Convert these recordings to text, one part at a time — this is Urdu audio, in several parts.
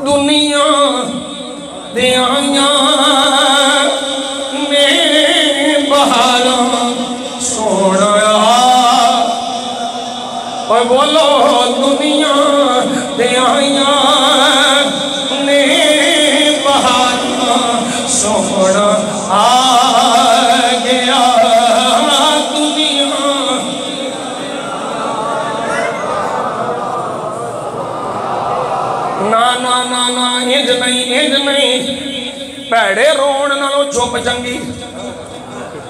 دنیا دے آیاں نے بہاراں سونا اور بولو دنیا دے آیاں نے بہاراں سونا گیا دنیا نا انج نہیں پیڑے رون نالوں چپ چنگی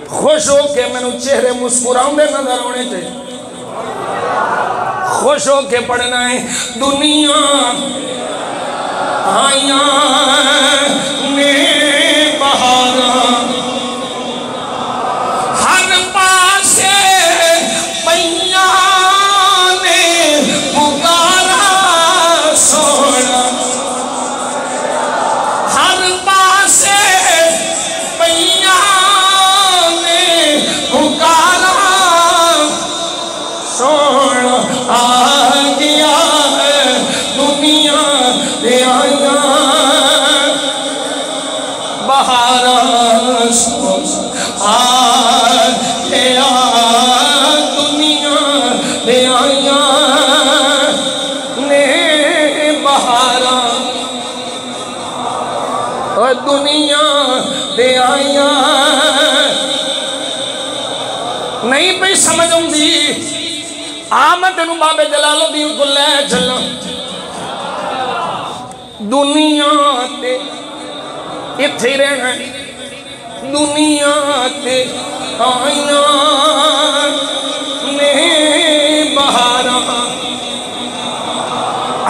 خوش ہو کے میں چہرے مسکراؤں دے نظر ہونے چاہیے خوش ہو کے پڑھنا ہے دنیا آیاں نے بہاراں ہر پاسے پیاں نے پکارا سونا ہر پاسے پیاں نے پکارا سونا آ گیا ہے دنیا دے آیاں بہاراں سونا آ گیا دنیا دے آیاں نے بہاراں اور دنیا دے آیاں نہیں پہ سمجھوں دی آمد انہوں بابے جلال الدین کو لے چلا دنیا تے اتھے رہنا دنیا تے آیاں نے بہاراں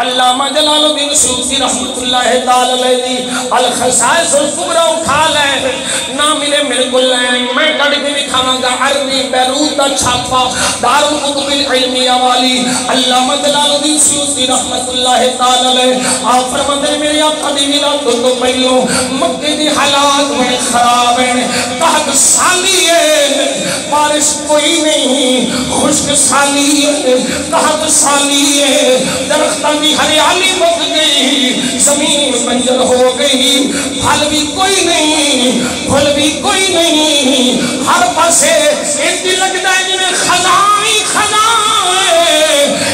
علامہ جلال الدین سیوطی رحمت اللہ تعالی علیہ الخصائص الکبریٰ اٹھا لے نہ ملے ملکل لے میں کڑ کے دکھانا گا عربی بیروت دا چھاپا دار القطب العلمیہ والی علامہ جلال الدین سیوطی رحمت اللہ تعالی علیہ آپ فرماتے ہیں میرے آقا دی ولادت تو پہلو مکے دی حالات میں خراب ہیں تحت سالی ہے بارش کوئی نہیں خشک سالی ہے تحت سالی ہے درختان دی ہریالی بک گئی زمین بنجر ہو گئی پھل بھی کوئی نہیں پھل بھی کوئی نہیں ہر پاسے ایک لگتا ہے جنہیں خزائی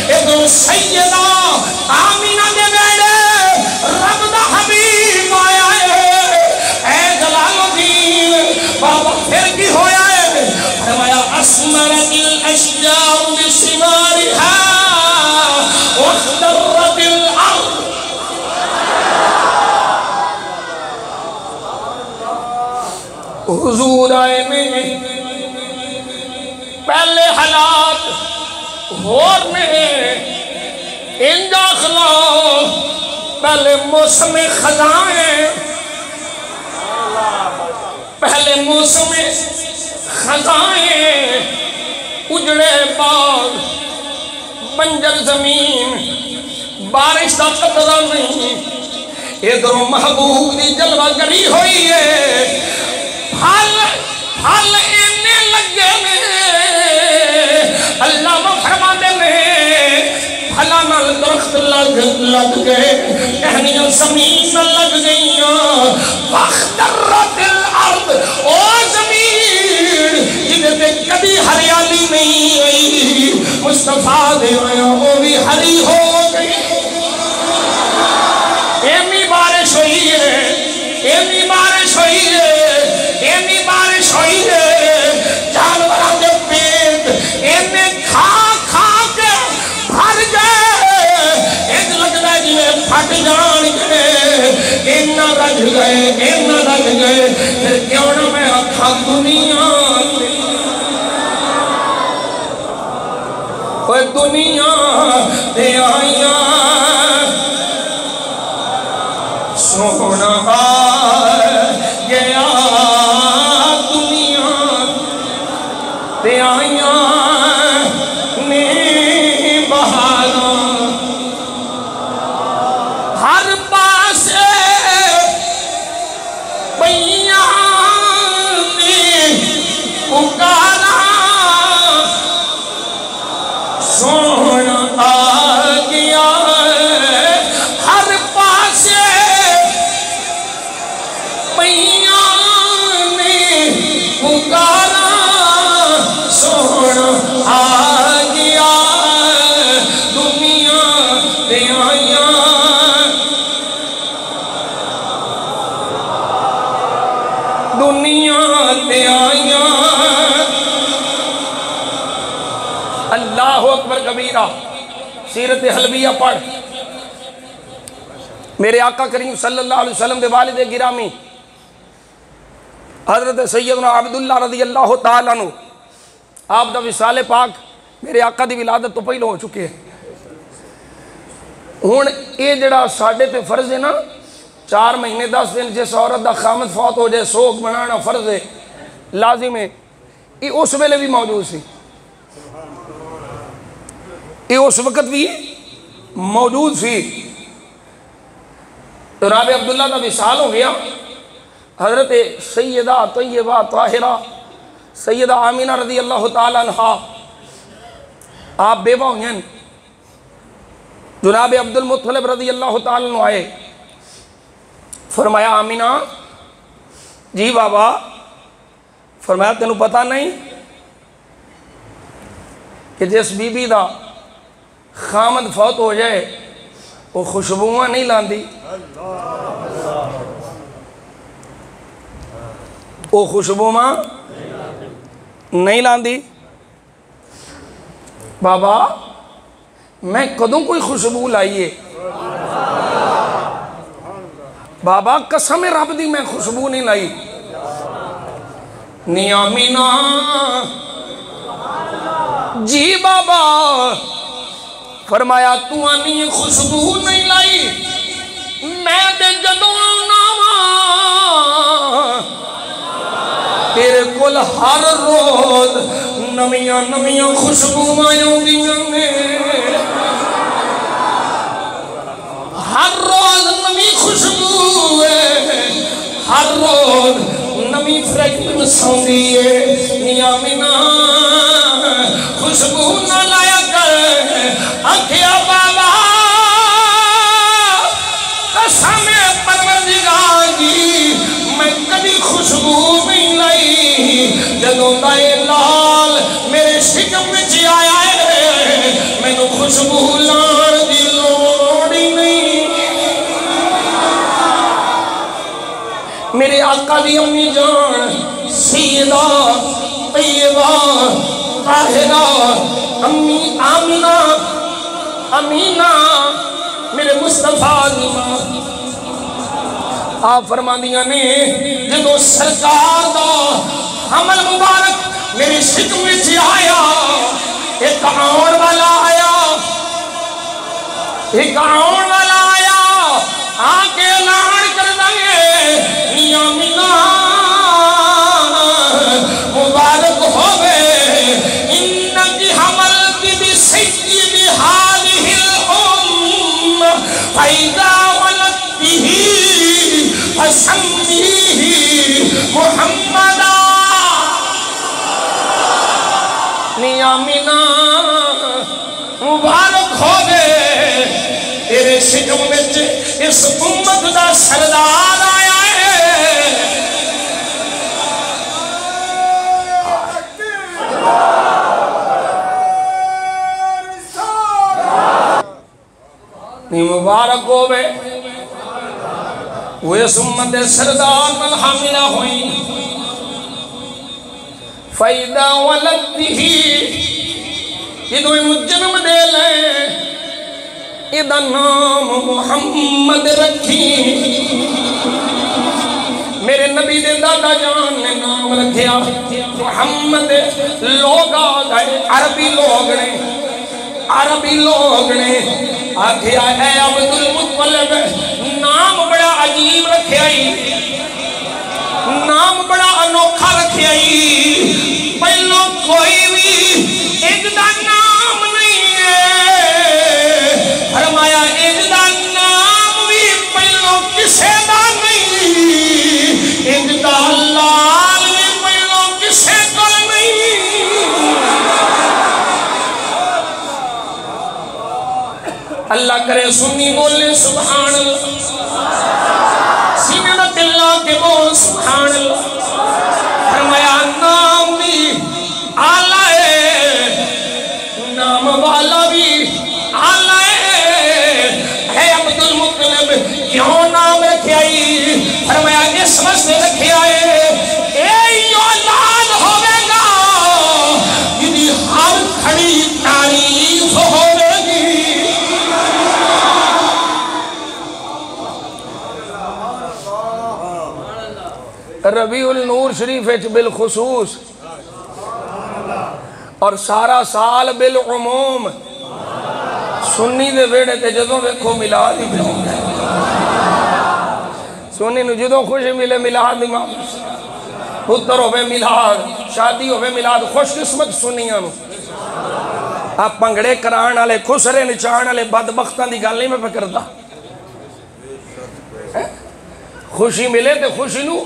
ادھر سیدہ آمینہ دے بیڑے رب دا حبیب آیا ہے اے جلال الدین بابا پھر کی ہویا ہے فرمایا اسمرت الاشجار بسمارها واخضرت الارض حضور آئے میں پہلے حالات غور میں ان داخلہ پہلے موسم خزائیں پہلے موسم خزائیں اجڑے باغ بنجر زمین بارش دا قطرہ نہیں ادھر محبوب دی جلوہ گری ہوئی ہے پھل اینے لگے میں اللہ فرما دے میں پھلا نال درخت لگ گئے ٹہنیاں زمین لگ گئیاں واخضرت الارض او زمین جنہیں تے کبھی ہریالی نہیں آئی مصطفیٰ دے آیا وہ بھی ہری ہو گئی ایمی بارش ہوئی ہے ایمی بارش ہوئی ہے ایمی بارش ہوئی ہے جانوراں دے پیٹ اینے کھا کے بھر گئے ایک لگتا ہے جنہیں پھٹ جان گئے اینا رج گئے پھر کیوں نہ میں آکھا دنیا کوئی دنیا دے آیاں سونا گیا دنیا دے آیاں نے بہاراں ہر پاسے پیاں نے پکارا سونا آ گیا ہر پاسے سیرت حلبیہ پڑھ. میرے آقا کریم صلی اللہ علیہ وسلم دے والد گرامی حضرت سیدنا عبداللہ رضی اللہ تعالیٰ عنہ آپ دا وصال پاک میرے آقا دی ولادت تو پہلو ہو چکے ہیں. ہون اے جڑا ساڑھے تے فرض ہے نا 4 مہینے 10 دن جس عورت دا خامد فوت ہو جائے سوگ بنانا فرض ہے لازم ہے. یہ اس ویلے بھی موجود سی, یہ اس وقت بھی موجود سی. جناب عبداللہ دا وصال ہو گیا. حضرت سیدہ طیبہ طاہرہ سیدہ آمینہ رضی اللہ تعالیٰ عنہ آپ بیوہ ہوئی ہیں. جناب عبد المطلب رضی اللہ تعالیٰ عنہ آئے, فرمایا آمینہ جی بابا. فرمایا تینوں پتہ نہیں کہ جس بی بی دا خامد فوت ہو جائے وہ خوشبوواں نہیں لاندی, وہ خوشبوواں نہیں لاندی. بابا میں کدوں کوئی خوشبو لائیے, بابا قسم رب دی میں خوشبو نہیں لائی. نی آمینہ جی بابا. فرمایا تو آنی خوشبو نہیں لائی, میں دے جدوں ناما تیرے کل ہر روز نمیاں نمیاں خوشبو آئیوں دیاں نے, ہر روز نمی خوشبو ہے, ہر روز نمی فریگرنس ہوندی ہے. نی آمینہ خوشبو نہ لایا کر آکھیا بابا قسم پروردگار دی میں کبھی خوشبو نہیں لائی. جدوں دا اے لال میرے شکم وچ آیا ہے میں نو خوشبو لان دی لوڑ ہی نہیں. میرے آقا دی امی جان سیدہ طیبہ طاہرہ امی آمینہ امینہ میرے مصطفیٰ دی ماں آپ فرماندیاں نے جدو سرکار دا حمل مبارک میری شکم وچ آیا, ایک آن والا آیا, ایک آن والا آیا آکے اعلان کر دیں نی آمینہ مبارک ہوئے انکی حملتی بسید حالہ الام فائدہ ولدتہ فسمیہ محمدہ. نی آمینہ مبارک ہوئے تیرے شکم وچ اس امت دا سردار آیا ہے. نی مبارک ہوئے وہ اس امت سردار نال حاملہ ہوئی. فائدہ ولدتہ جدو جنم دے لیں ادھا نام محمد رکھی. میرے نبی دے دادا جان نے نام رکھیا محمد. لوگ آگئے عربی لوگ نے, عربی لوگ نے آکھیا اے عبد المطلب نام بڑا عجیب رکھیا ہی, نام بڑا انوکھا رکھیا ہی. پہلو کوئی بھی ایک دا نام نہیں ہے. فرمایا ایک دا نام بھی پہلو کسے دا نہیں, ایک دا لال بھی پہلو کسے کل نہیں. اللہ کرے سنی بولے سبحان اللہ, سینے نہ دلہ کے بول سبحان اللہ. فرمایا نام بھی آلہ ہے, نام والا بھی آلہ ہے. اے عبد المطلب کیوں نام رکھیا ہی؟ فرمایا اس واسطے رکھیا ہے اے اولاد ہوئے گا جدی ہر کھڑی تعریف ہوئے گی. ربیع النور شریف بالخصوص اور سارا سال بالعموم سنی دے ویڑے تے جدوں ویکھو میلاد ہی ملے سنی نو جدوں خوشی ملے میلاد ہی پتر ہوئے میلاد شادی ہوئے میلاد خوش قسمت سنیاں نو آپ پنگڑے کران والے خسرے نچان والے بدبختاں دی گل نہیں میں پکردا خوشی ملے تے خوشی نو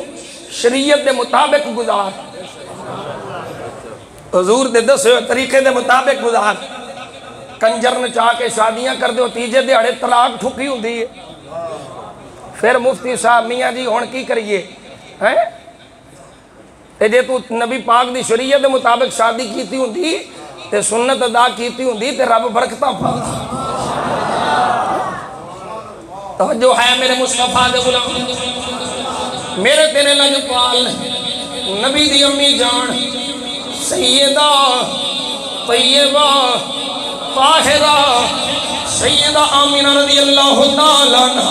شریعت دے مطابق گزار حضور دے دسے ہوئے طریقے دے مطابق گزار کنجر نچا کے شادیاں کر دو تیجے دیہڑے طلاق ٹھکی ہوندی ہے پھر مفتی صاحب میاں جی ہن کی کریے تے جے تو نبی پاک دی شریعت دے مطابق شادی کیتی ہوندی تے سنت ادا کیتی ہوندی تے رب برکتاں پاتا توجہ ہے میرے مصطفیٰ دے غلام میرے تیرے لجپال نبی دی امی جان سیدہ طیبہ طاہرہ سیدہ آمینہ رضی اللہ تعالیٰ عنہ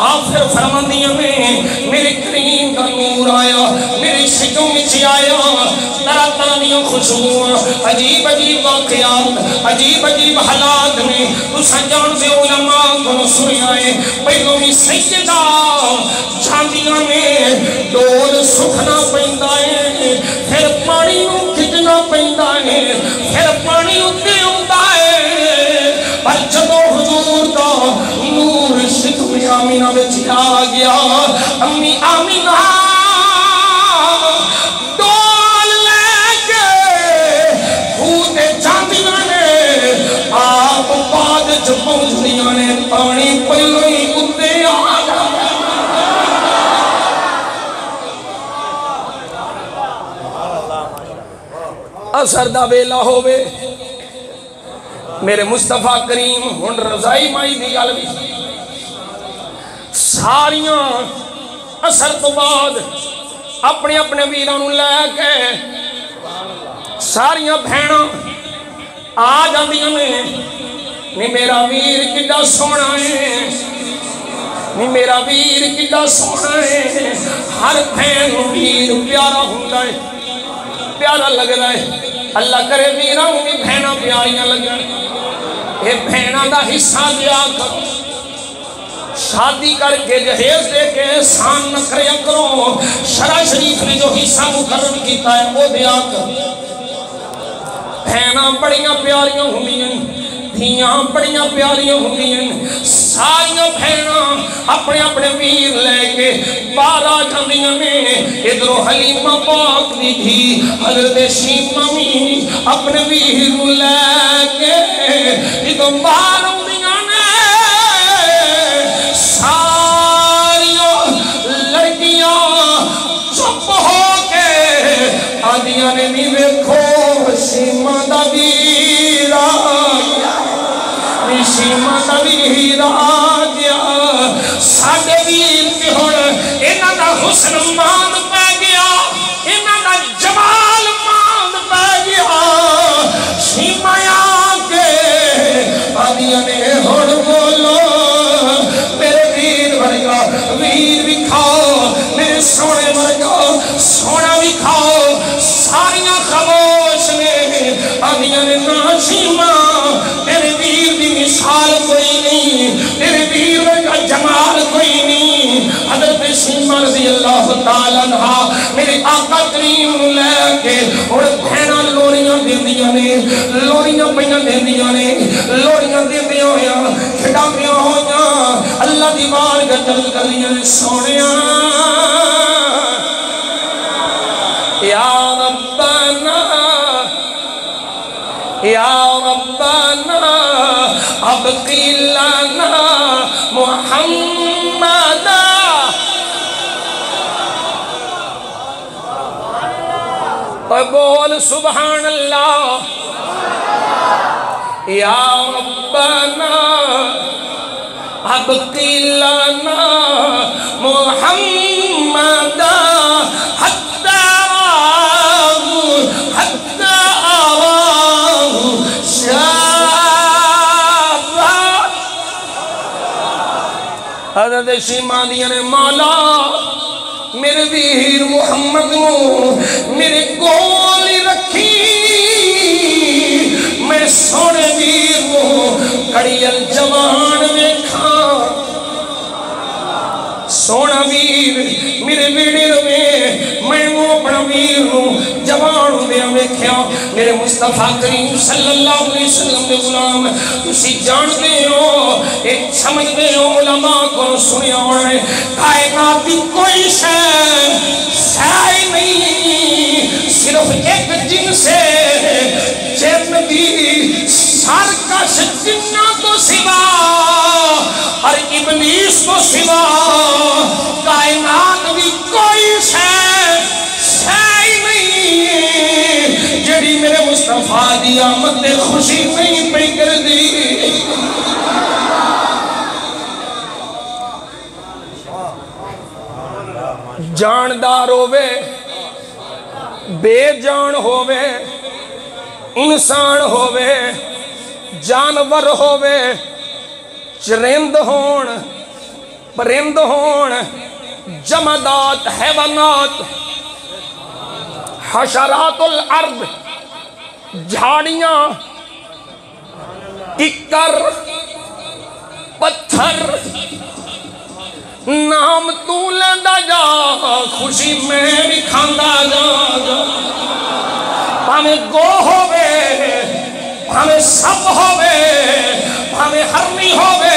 آخر فرماندیاں میں میرے کریم کا نور آیا میرے شکوں میں آیا طرح طرح دیوں خوشبوئیں عجیب عجیب واقعات عجیب عجیب حالات میں تو سجان سے علماء کو سنی آئے پہلوں میں سیدہ جاندیاں میں ڈول سکھنا پہندہ ہے پھر پانی نو کھچنا پہندہ ہے پھر پانی اتے ہوندہ ہے پر جدو حضور دا نور شکم آمینہ میں چلا گیا امی آمینہ ڈول لے کے بھوتے چاندیاں نے آپ بعد جو پہنچنیاں نے پانی پہلو ہی اتے آگا اثر دا ویلا ہوئے میرے مصطفیٰ کریم ہن رضائی مائی دی گل بھی ساریاں اثر تو بعد اپنے اپنے ویرانوں لے کے ساریاں بھینا آ جاندیاں میں نہیں میرا ویر کڈا سونا ہے نہیں میرا ویر کڈا سونا ہے ہر بھین ویر پیارا ہوتا ہے پیارا لگ رہا ہے اللہ کرے ویرہ بھی بھینا پیاریاں لگ رہا ہے یہ بھینا دا حصہ دیا کر شادی کر کے جہیز دے کے احسان نہ کریا کرو شرع شریف نے جو حصہ مقرر کیتا ہے وہ دیا کر بھینا بڑیاں پیاریاں ہوئی ہیں دھیاں بڑیاں پیاریاں ہوئی ہیں ساریاں بھینا اپنے اپنے ویر لے کے بارہ جاندیاں میں ادھرو حلیمہ پاک دی تھی حضرت شیمہ می اپنے ویر لے کے ادھو بارہ دیاں نے ساریاں لڑکیاں چپ ہو کے آدیاں نے نہیں دیکھو شیمہ دا ویرہ شیمہ دا ویرہ آگیا ساڑھے ویر کی ہوڑ انہاں دا حسن مان پہ گیا انہاں دا جمال مان پہ گیا شیمہ آگے آدیا نے ہوڑ بولو میرے ویر ورگا ویر بھی کھاؤ میرے سونے ورگا سونا بھی کھاؤ ساریاں خاموش نے آدیا نے نا شیمہ تیرے ویر دی مثال کوئی نہیں تیرے ویر کا جمال کوئی نہیں حضرت شیمہ رضی اللہ تعالیٰ عنہ میرے آقا کریم لے کے اور بھینا لوڑیاں دیندیاں نے لوڑیاں پہیاں دیندیاں نے لوڑیاں دیندیاں ہویاں کھڑامیاں ہویاں اللہ دیوار کا چل کر لیا سونیاں یا ربنا یا ربنا ابقی لنا محمدا بول سبحان اللہ یا ربنا ابقی لنا محمدا حضرت شیمہ دیا نے مولا میرے ویر محمد میرے کول ہی رکھی میں سونے ویر کڑیل جوان ویکھاں سونا ویر میرے ویڑے روے میں وہ اپنا ویر جوان دیا ویکھیا میرے مصطفیٰ کریم صلی اللہ علیہ وسلم دے غلام تسی جانتے ہو ایک سمجھتے ہو علماء کو سنیا ہونا ہے کائنات کی کوئی شے نہیں صرف ایک جن سے جن دی سرکش جنہ تو سوا اور ابلیس کو سوا کائنات بھی کوئی شے نہیں جڑی میرے مصطفیٰ دی آمد نے خوشی نہیں پہ کر دی جاندار ہووے بے جان ہووے انسان ہووے جانور ہووے چرند ہون پرند ہون جمادات حیوانات حشرات الارض جھاڑیاں ککر پتھر نام تو لیندہ جا خوشی میں بھی کھاندہ جا ہمیں گو ہووے ہمیں سب ہووے ہمیں ہرنی ہووے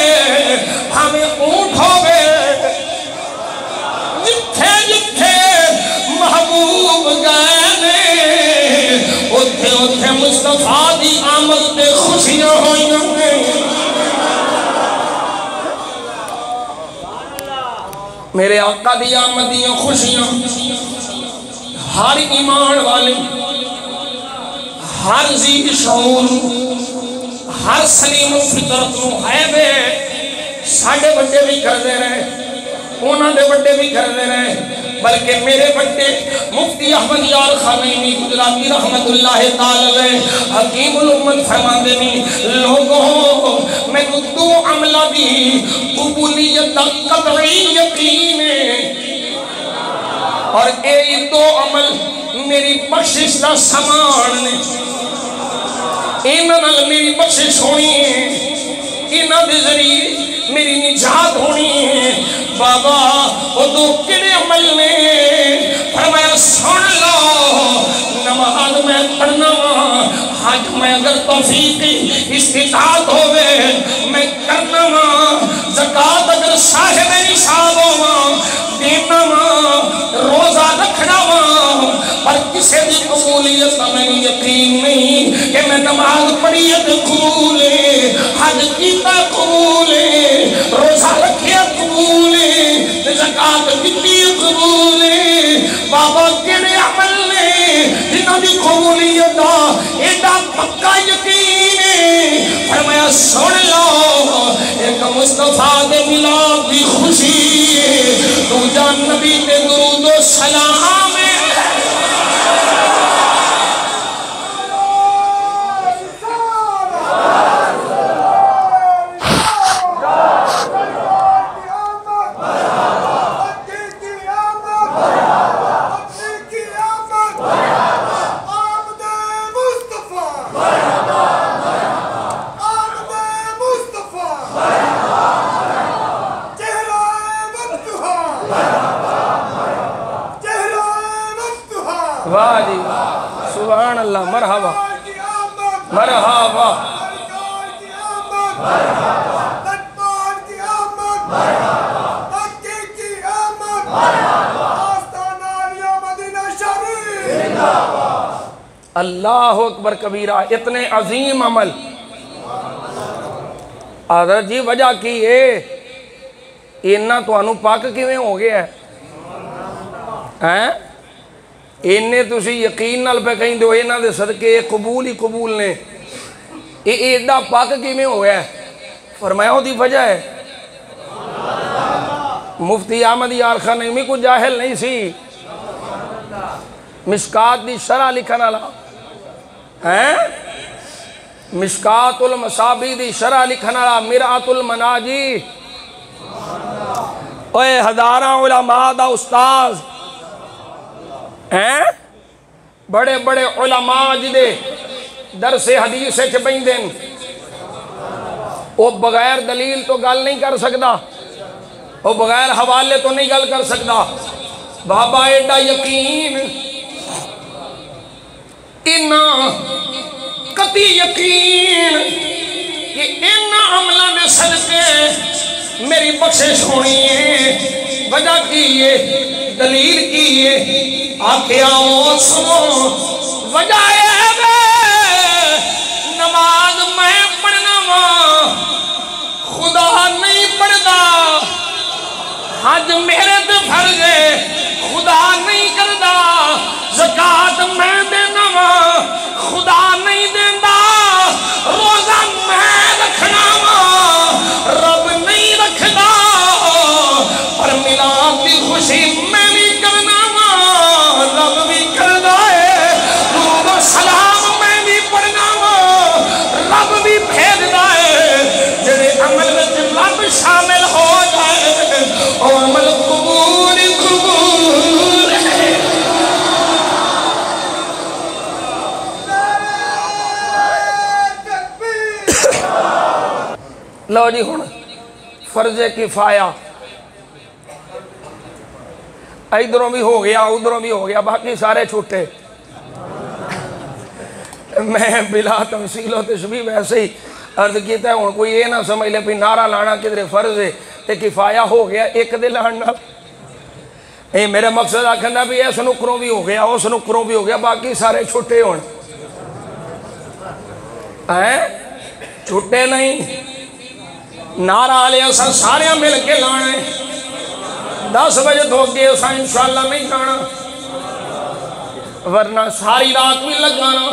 ہمیں اونٹ ہووے جتھے جتھے محبوب گئے نے اتھے اتھے مصطفیٰ دی آمد دے خوشیاں ہوئیاں نے میرے آقا دی آمد دیاں خوشیاں ہر ایمان والے ہر ذی شعور ہر سلیم و فطرت نو ہے بے ساڑھے بڑے بھی کر دے رہے انہاں دے بڑے بھی کر دے رہے بلکہ میرے بڑے مفتی احمد یار خانینی گجراتی رحمت اللہ تعالی حکیم الامت فرمان دینی لوگوں میں دو عملہ بھی قبولیت قطعی یقین اور اے دو عمل میری بخشش دا سامان نے انہاں میری بخشش ہونی ہے انہاں دے ذریعے میری نجات ہونی ہے بابا وہ دو کڑے عمل نے فرمایا سن لو نماز میں پڑھنا حج میں اگر توفیق استطاعت ہوئے میں کرنا زکاة اگر صاحب نصاب ہوا دینا روزہ رکھنا پر کسی بھی قبولیت میں یقین نہیں کہ میں نماز پڑھی ہے قبول ہے حج کیتا قبول ہے روزہ رکھیا قبول ہے زکاة کتی قبول ہے بابا کیڑے عمل نے جنہوں دی قبولیت ایڈا پکا یقین ہے فرمایا سن لو ایک مصطفیٰ دے ملاد دی خوشی تو جان نبی دے درود و سلام ہے واہ جی سبحان اللہ مرحبا مرحبا اللہ اکبر کبیرہ اتنے عظیم عمل حضرت جی وجہ کی ہے انہاں تو انہوں پاک کیویں ہو گیا ہے انہیں تسی یقین نال پہ کہیں دو انہاں دے صدقے قبول ہی قبول نے ایڈا پاک کیویں ہو گیا فرمایا ہو دی وجہ ہے مفتی احمد یار خانیمی کو جاہل نہیں سی مشکات دی شرح لکھن والا مشکات المصابی دی شرح لکھن والا مرآت المناجی اوے ہزاراں علماء دا استاذ ہیں بڑے بڑے علماء جدے درس حدیث چ بیندے وہ بغیر دلیل تو گل نہیں کر سکتا، وہ بغیر حوالے تو نہیں گل کر سکتا۔ بابا ایڈا یقین، اتنا قطعی یقین کہ ان عملہ نے صدقے میری بخشش ہونی ہے۔ وجہ کی ہے، دلیل کی ہے، آکھے آؤ سنو، وجہ ہے نماز میں پڑھنا وا خدا نہیں پڑھدا، حج میرے تے فرض ہے خدا نہیں کردا، زکات میں دینا وا خدا نہیں دیندا، روزہ میں رکھنا وا رب نہیں رکھدا، پر میلاد دی خوشی میں بھی کرنا وا رب بھی کردا ہے، درود و سلام میں بھی پڑھنا وا رب بھی بھیجدا ہے، جڑے عمل وچ رب شامل ہو جائے او عمل قبول قبول ہے۔ لو جی ہن فرض کفایہ ادھروں بھی ہو گیا ادھروں بھی ہو گیا، باقی سارے چھوٹے۔ میں بلا تمثیل و تشبیہ ویسے ہی عرض کیتا ہے، ہن کوئی یہ نہ سمجھ لے بھی نعرہ لانا کدھر فرض ہے تے کفایہ ہو گیا ایک دے لاننا۔ میرا مقصد آکھنا بھی اس نکروں بھی ہو گیا اس نکروں بھی ہو گیا، باقی سارے چھوٹے ہون چھوٹے نہیں۔ نعرہ آلے اساں سارے مل کے لانے، 10 بجے دھو گے اساں انشاءاللہ نہیں جانا، ورنہ ساری رات بھی لگانا،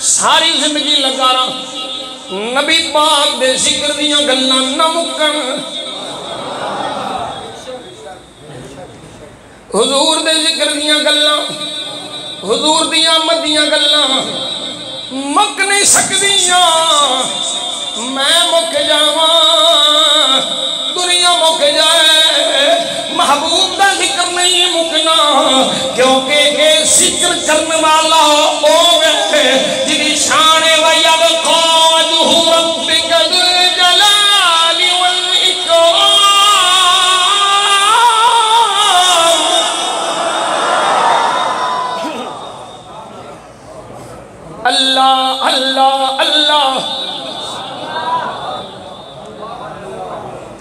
ساری زندگی لگانا، نبی پاک دے ذکر دیاں گلاں نہ مکن، حضور دے ذکر دیاں گلاں، حضور دیاں مدیاں گلاں مک نہیں سکدیاں۔ میں مک جاواں دنیا مک جائے، محبوب دا ذکر نہیں مکنا، کیونکہ اے ذکر کرنے والا ہوگے جنہی شان وَيَبْقَى وَجْهُ رَبِّكَ ذُو الْجَلَالِ وَالْإِكْرَامِ۔ اللہ اللہ اللہ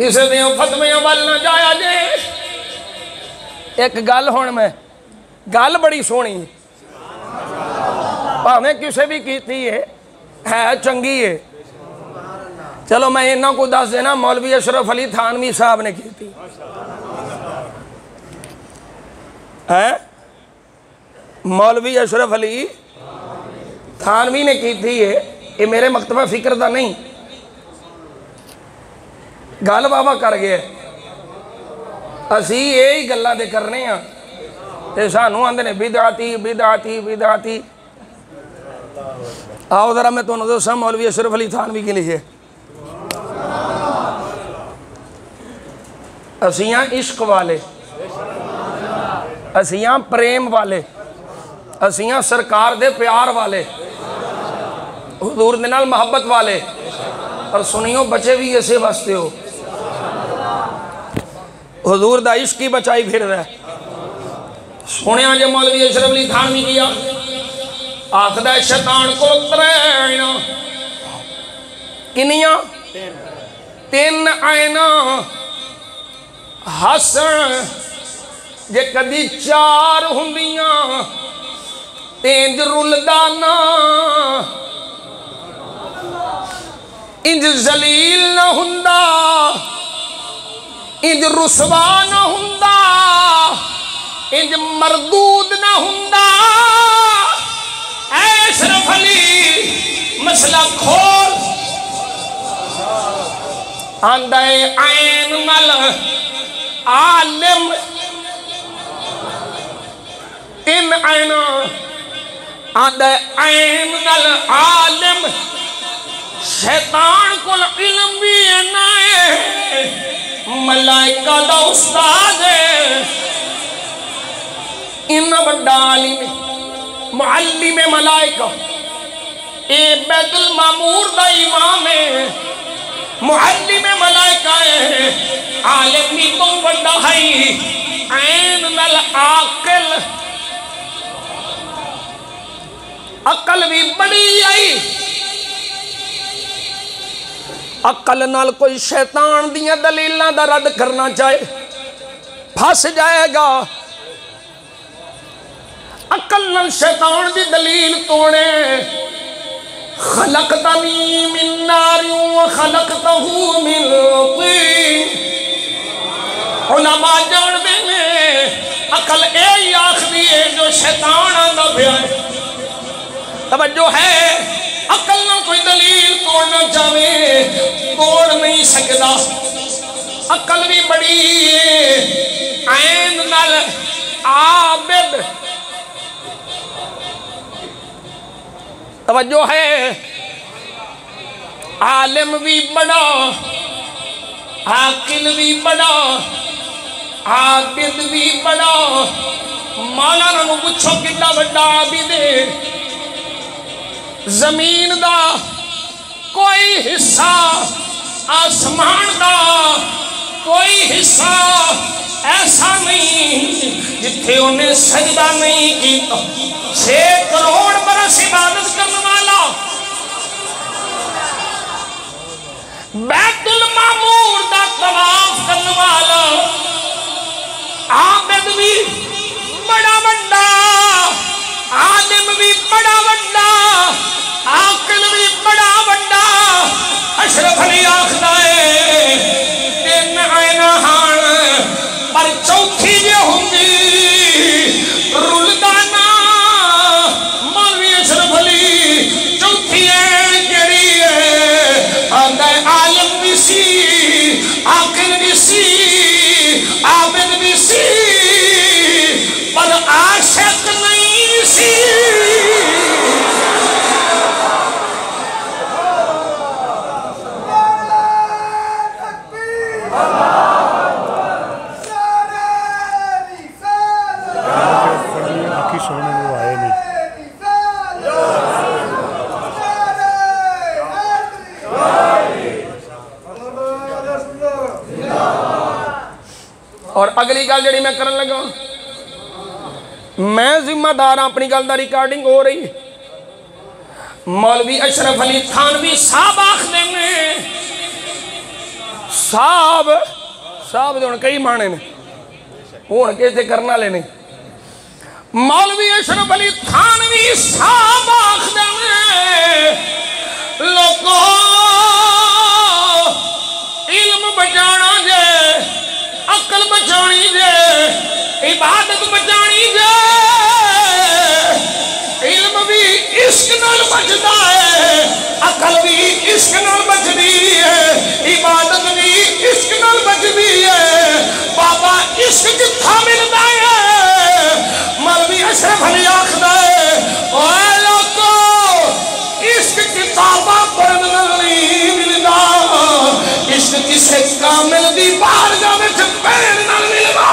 اسے دیوں فتویں عمل نہ جایا جے۔ ایک گل ہون میں گل بڑی سونی پاہمیں کسے بھی کیتی ہے چنگی ہے، چلو میں انہاں کو دس دینا، مولوی اشرف علی تھانوی صاحب نے کی تھی، مولوی اشرف علی تھانوی نے کی تھی ہے، یہ میرے مکتبہ فکر دا نہیں، گل بابا کر گئے اسی یہی گلاں دے کرنے ہیں تے سانوں آندے نے بدعتی بدعتی بدعتی۔ آؤ ذرا میں تو دساں مولوی اشرف علی تھانوی کے لیے، اسیاں عشق والے، اسیاں پریم والے، اسیاں سرکار دے پیار والے، حضور دے نال محبت والے، اور سنیوں بچے بھی اسے واسطے ہو، حضور دا عشق کی بچائی پھر رہا ہے۔ سونے آجے مولوی اشرف علی تھانوی کیا آخدہ شیطان کو ترین کنیاں 3 آئینہ حسن جے کدی 4 ہندیاں تینج رلدانا انج زلیل نہ ہندا انج رسوا نہ ہندا انج مردود نہ ہندا۔ اے اشرف علی مسئلہ کھول آندہ عین مل عالم 3 عینہ آندہ عین مل عالم شیطان کو علم بھی نائے ملائکہ دا استاد ہے انہا بڑا عالم معلم ملائکہ اے بیت المعمور دا امام ہے معلم ملائکہ ہے عالم بھی تو بڑا ہے عین نل عاقل عقل بھی بڑی آئی عقل نال کوئی شیطان دیاں دلیلہ دا رد کرنا چاہے پھنس جائے گا عقل نال شیطان دی دلیل توڑے خلقتنی من نار وخلقتہو من طین علماء جان دینے عقل اے آخری ہے جو شیطان آندہ پہ آئے توجہ ہے عقل نہ کوئی دلیل توڑنا چاہے توڑ نہیں سکتا عقل بھی بڑی عین نال عابد توجہ ہے عالم بھی بڑا عاقل بھی بڑا عابد بھی بڑا مولانا نو پوچھو کتنا بڑا عابد ہے زمین دا کوئی حصہ آسمان دا کوئی حصہ ایسا نہیں جتھے انہیں سجدہ نہیں کیتا 6 کروڑ برس عبادت کرنے والا بیت المعمور دا طواف کرنے والا عابد بھی بڑا بڑا عالم بھی بڑا بڑا عاقل بھی بڑا بڑا اشرف علی آخدہ ہے تین آئینہ ہان پر چوتھی یہ ہوں گی رلدانا مولوی اشرف علی چوتھی ہے کیڑی ہے آدھا عالم بھی سی عاقل بھی سی عابد بھی سی پر عاشق نہیں سی اور اگلی گل جڑی میں کرن لگا میں ذمہ دار اپنی گل دا ریکارڈنگ ہو رہی مولوی اشرف علی تھانوی صاحب آخدے میں صاحب دے ان کئی مانے نے ہون کیسے کرنا لینے مولوی اشرف علی تھانوی صاحب آخدے میں لوگوں علم بچانا جے عقل بچانی جے عبادت بچانی جے علم بھی عشق نال بچتا ہے عقل بھی عشق نال بچتی ہے عبادت بھی عشق نال بچتی ہے بابا عشق کتھا ملتا ہے مولوی اشرف علی آخدہ ہے اے لوگو عشق کتاباں پڑھن نہیں ملتا عشق کسے کامل دی بارگاہ میں چپین نہ ملتا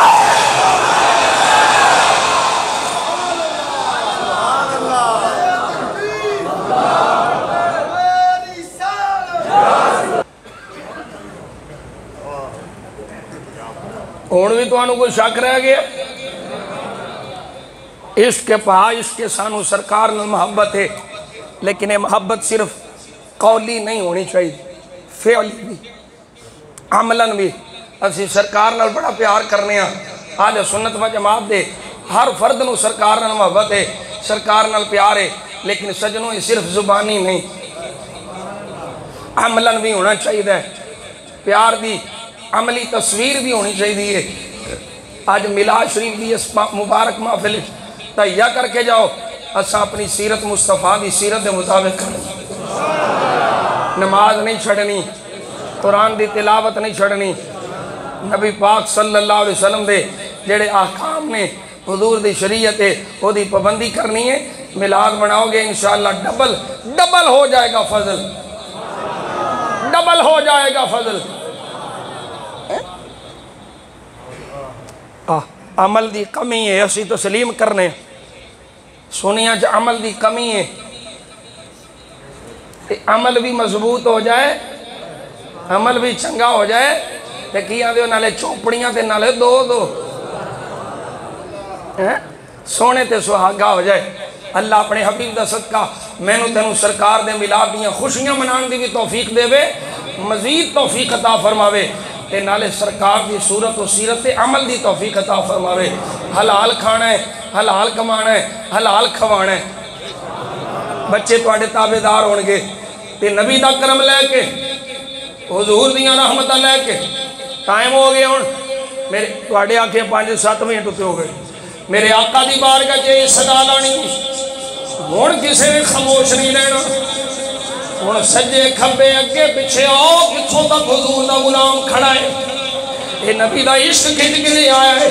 ہون بھی تو آنو کوئی شک رہ گیا عشق پا عشق سانو سرکار نال محبت ہے لیکن یہ محبت صرف قولی نہیں ہونی چاہیے فعلی بھی عملاً بھی اسی سرکار نال بڑا پیار کرنے ہیں اہل سنت و جماعت دے ہر فرد نو سرکار نال محبت ہے سرکار نال پیار ہے لیکن سجنوں یہ صرف زبانی نہیں عملاً بھی ہونا چاہیے پیار دی عملی تصویر بھی ہونی چاہیے آج میلاد شریف دی اس مبارک محفل تہیہ کر کے جاؤ اساں اپنی سیرت مصطفیٰ دی سیرت دے مطابق نماز نہیں چھڑنی قرآن دی تلاوت نہیں چھڑنی نبی پاک صلی اللہ علیہ وسلم دے جڑے احکام نے حضور دی شریعت ہے وہ دی پابندی کرنی ہے میلاد مناؤ گے انشاءاللہ ڈبل ہو جائے گا فضل ڈبل ہو جائے گا فضل عمل دی کمی ہے اسی تسلیم کرنے سنیا جو عمل دی کمی ہے عمل بھی مضبوط ہو جائے عمل بھی چنگا ہو جائے تے کیا دیو نالے چوپڑیاں تے نالے دو سونے تے سہاگا ہو جائے اللہ اپنے حبیب دا صدقہ میں نو تینو سرکار دے ملاد دیاں خوشیاں منان دی بھی توفیق دے وے مزید توفیق عطا فرماوے تے نالے سرکار دی صورت و سیرت تے عمل دی توفیق عطا فرماوے حلال کھانا ہے حلال کمانا ہے حلال کھوانا ہے بچے توڑے تابدار ہونگے تے نبی دا کرم لے کے حضور دیاں رحمتہ لے کے ٹائم ہو گئے ہون میرے توڑے آنکھیں 5-7 منٹ ہوتے ہو گئے میرے آقا دی بارگاہ جے صدا لانی ہون کسے نے خاموش نہیں رہنا ہون سجے کھبے اگے پیچھے آؤ کتھوں تک حضور دا غلام کھڑا ہے یہ نبی دا عشق کھٹ کے لے آیا ہے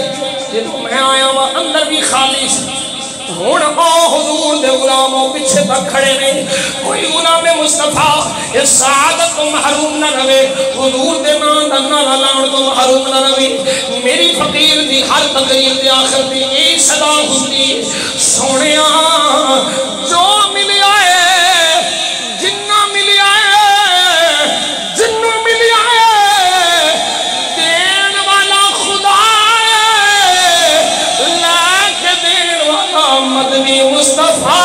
جنہوں میں آیا ہوا اندر بھی خالی سے ہون آؤ حضور دے غلاموں پیچھے تک کھڑے نہیں کوئی غلام مصطفیٰ اس سعادت کو محروم نہ روے حضور دے مان دنہ لان کو محروم نہ روے میری فقیر دی ہر تقریر دے آخر دی یہی صدا ہوتی سونیا جو ملی آئے جنہ ملی آئے جنہ ملی آئے دین والا خدا ہے لیکن دین والا مدنی مصطفیٰ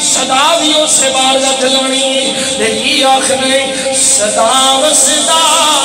صداویوں سے بارگاہ جلانی دیکھی آخر صدا و صدا